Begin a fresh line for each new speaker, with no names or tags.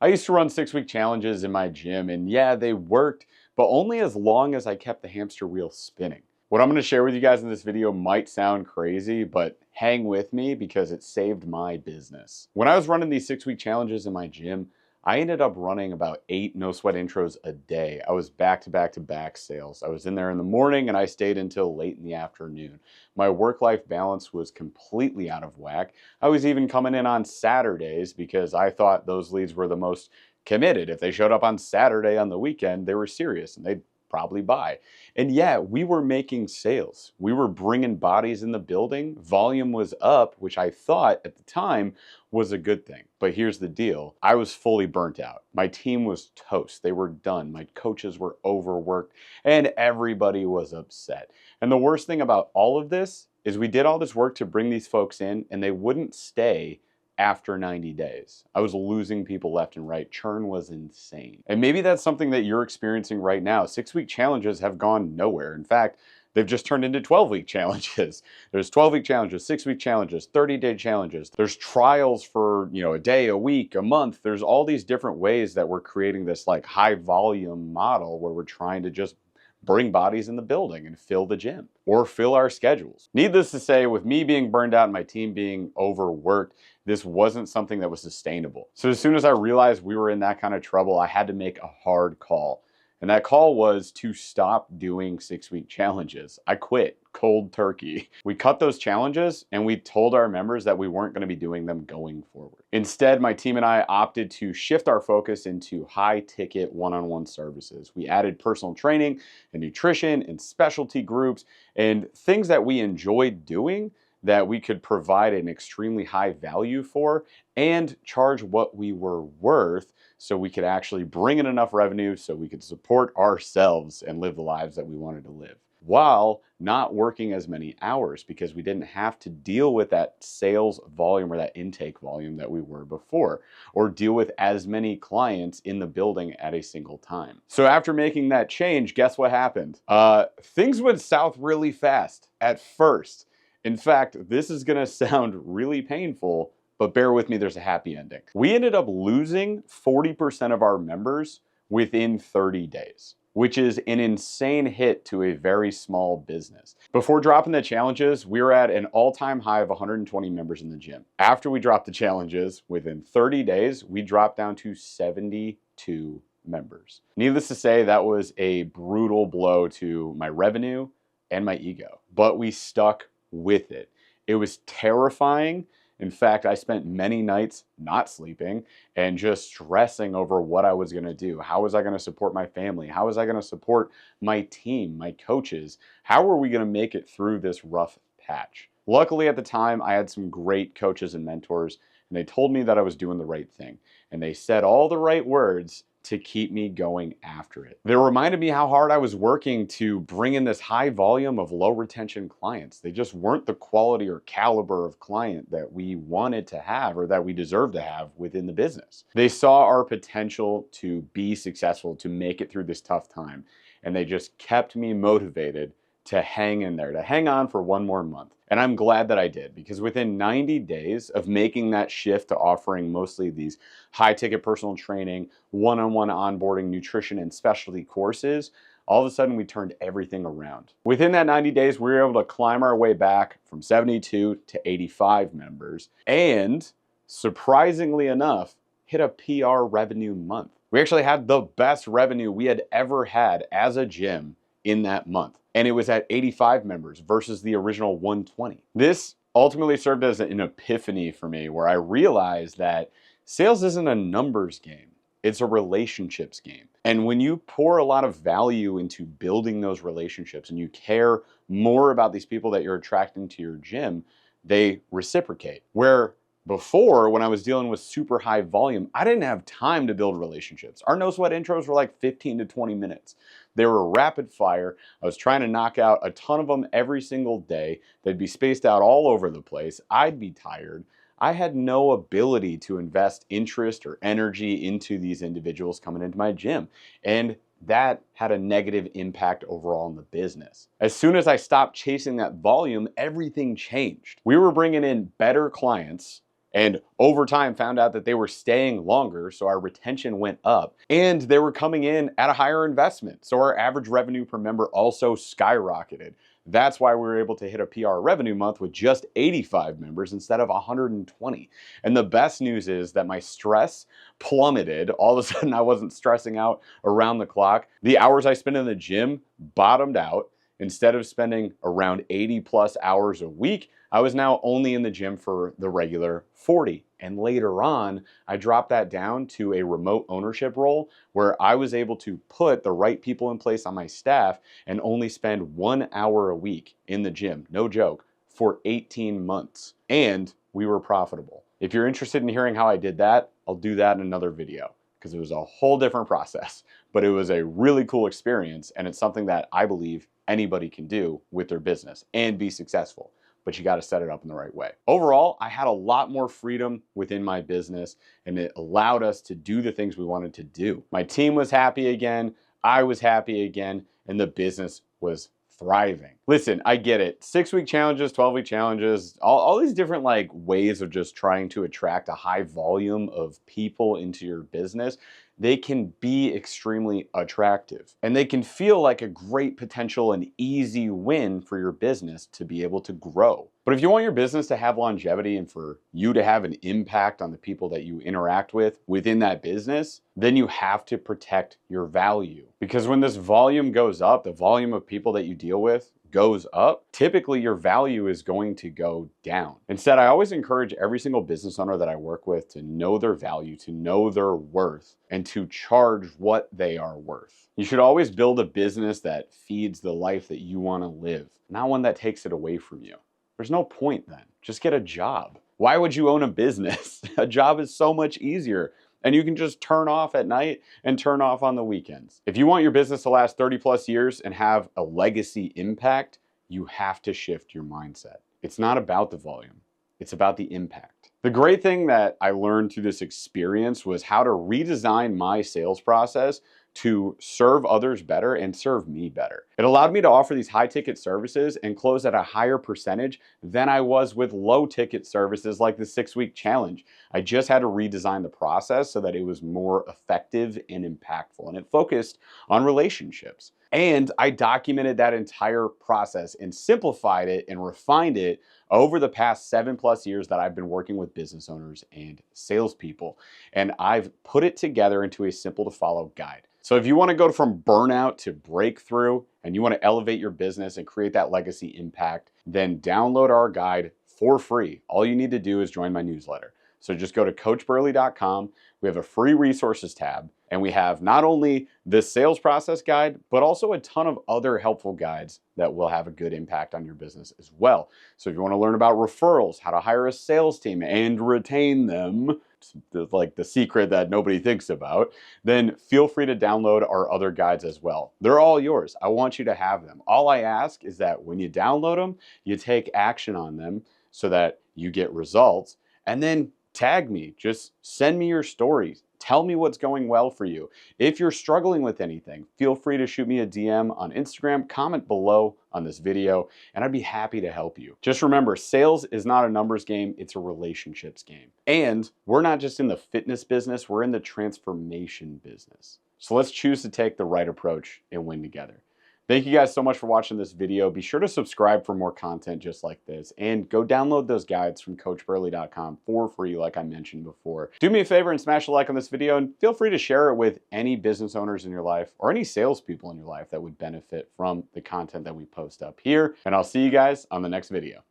I used to run 6-week challenges in my gym, and yeah, they worked, but only as long as I kept the hamster wheel spinning. What I'm going to share with you guys in this video might sound crazy, but hang with me because it saved my business. When I was running these 6-week challenges in my gym, I ended up running about 8 no sweat intros a day. I was back to back to back sales. I was in there in the morning and I stayed until late in the afternoon. My work-life balance was completely out of whack. I was even coming in on Saturdays because I thought those leads were the most committed. If they showed up on Saturday on the weekend, they were serious and they'd probably buy. And yeah, we were making sales. We were bringing bodies in the building. Volume was up, which I thought at the time was a good thing. But here's the deal. I was fully burnt out. My team was toast. They were done. My coaches were overworked and everybody was upset. And the worst thing about all of this is we did all this work to bring these folks in and they wouldn't stay after 90 days. I was losing people left and right. Churn was insane. And maybe that's something that you're experiencing right now. 6-week challenges have gone nowhere. In fact, they've just turned into 12-week challenges. There's 12-week challenges, 6-week challenges, 30-day challenges. There's trials for, a day, a week, a month. There's all these different ways that we're creating this like high volume model where we're trying to just bring bodies in the building and fill the gym or fill our schedules. Needless to say, with me being burned out and my team being overworked, this wasn't something that was sustainable. So as soon as I realized we were in that kind of trouble, I had to make a hard call. And that call was to stop doing 6-week challenges. I quit cold turkey. We cut those challenges and we told our members that we weren't going to be doing them going forward. Instead, my team and I opted to shift our focus into high ticket one-on-one services. We added personal training and nutrition and specialty groups and things that we enjoyed doing that we could provide an extremely high value for and charge what we were worth so we could actually bring in enough revenue so we could support ourselves and live the lives that we wanted to live while not working as many hours because we didn't have to deal with that sales volume or that intake volume that we were before or deal with as many clients in the building at a single time. So after making that change, guess what happened? Things went south really fast at first. In fact, this is going to sound really painful, but bear with me, there's a happy ending. We ended up losing 40% of our members within 30 days, which is an insane hit to a very small business. Before dropping the challenges, we were at an all-time high of 120 members in the gym. After we dropped the challenges, within 30 days, we dropped down to 72 members. Needless to say, that was a brutal blow to my revenue and my ego, but we stuck with it. It was terrifying. In fact, I spent many nights not sleeping and just stressing over what I was going to do. How was I going to support my family? How was I going to support my team, my coaches? How were we going to make it through this rough patch? Luckily, at the time, I had some great coaches and mentors, and they told me that I was doing the right thing. And they said all the right words to keep me going after it. They reminded me how hard I was working to bring in this high volume of low retention clients. They just weren't the quality or caliber of client that we wanted to have or that we deserved to have within the business. They saw our potential to be successful, to make it through this tough time, and they just kept me motivated to hang in there, to hang on for one more month. And I'm glad that I did because within 90 days of making that shift to offering mostly these high ticket personal training, one-on-one onboarding, nutrition, and specialty courses, all of a sudden we turned everything around. Within that 90 days, we were able to climb our way back from 72 to 85 members and surprisingly enough, hit a PR revenue month. We actually had the best revenue we had ever had as a gym in that month. And it was at 85 members versus the original 120. This ultimately served as an epiphany for me where I realized that sales isn't a numbers game. It's a relationships game. And when you pour a lot of value into building those relationships and you care more about these people that you're attracting to your gym, they reciprocate. Where before, when I was dealing with super high volume, I didn't have time to build relationships. Our no sweat intros were like 15 to 20 minutes. They were rapid fire. I was trying to knock out a ton of them every single day. They'd be spaced out all over the place. I'd be tired. I had no ability to invest interest or energy into these individuals coming into my gym. And that had a negative impact overall in the business. As soon as I stopped chasing that volume, everything changed. We were bringing in better clients And over time found out that they were staying longer, so our retention went up, and they were coming in at a higher investment, so our average revenue per member also skyrocketed. That's why we were able to hit a PR revenue month with just 85 members instead of 120. And the best news is that my stress plummeted. All of a sudden, I wasn't stressing out around the clock. The hours I spent in the gym bottomed out. Instead of spending around 80 plus hours a week, I was now only in the gym for the regular 40. And later on, I dropped that down to a remote ownership role where I was able to put the right people in place on my staff and only spend 1 hour a week in the gym, no joke, for 18 months. And we were profitable. If you're interested in hearing how I did that, I'll do that in another video because it was a whole different process, but it was a really cool experience, and it's something that I believe anybody can do with their business and be successful, but you got to set it up in the right way. Overall, I had a lot more freedom within my business, and it allowed us to do the things we wanted to do. My team was happy again, I was happy again, and the business was thriving. Listen, I get it. 6-week challenges, 12-week challenges, all these different like ways of just trying to attract a high volume of people into your business, they can be extremely attractive and they can feel like a great potential and easy win for your business to be able to grow. But if you want your business to have longevity and for you to have an impact on the people that you interact with within that business, then you have to protect your value. Because when this volume goes up, the volume of people that you deal with goes up, typically your value is going to go down. Instead, I always encourage every single business owner that I work with to know their value, to know their worth, and to charge what they are worth. You should always build a business that feeds the life that you want to live, not one that takes it away from you. There's no point then. Just get a job. Why would you own a business? A job is so much easier. And you can just turn off at night and turn off on the weekends. If you want your business to last 30 plus years and have a legacy impact, you have to shift your mindset. It's not about the volume, it's about the impact. The great thing that I learned through this experience was how to redesign my sales process to serve others better and serve me better. It allowed me to offer these high ticket services and close at a higher percentage than I was with low ticket services like the 6-week challenge. I just had to redesign the process so that it was more effective and impactful, and it focused on relationships. And I documented that entire process and simplified it and refined it over the past 7+ years that I've been working with business owners and salespeople. And I've put it together into a simple to follow guide. So if you want to go from burnout to breakthrough and you want to elevate your business and create that legacy impact, then download our guide for free. All you need to do is join my newsletter. So just go to coachburley.com. We have a free resources tab, and we have not only this sales process guide, but also a ton of other helpful guides that will have a good impact on your business as well. So if you want to learn about referrals, how to hire a sales team and retain them, like the secret that nobody thinks about, then feel free to download our other guides as well. They're all yours. I want you to have them. All I ask is that when you download them, you take action on them so that you get results, and then tag me. Just send me your stories. Tell me what's going well for you. If you're struggling with anything, feel free to shoot me a DM on Instagram, comment below on this video, and I'd be happy to help you. Just remember, sales is not a numbers game, it's a relationships game. And we're not just in the fitness business, we're in the transformation business. So let's choose to take the right approach and win together. Thank you guys so much for watching this video. Be sure to subscribe for more content just like this, and go download those guides from coachburley.com for free like I mentioned before. Do me a favor and smash a like on this video, and feel free to share it with any business owners in your life or any salespeople in your life that would benefit from the content that we post up here. And I'll see you guys on the next video.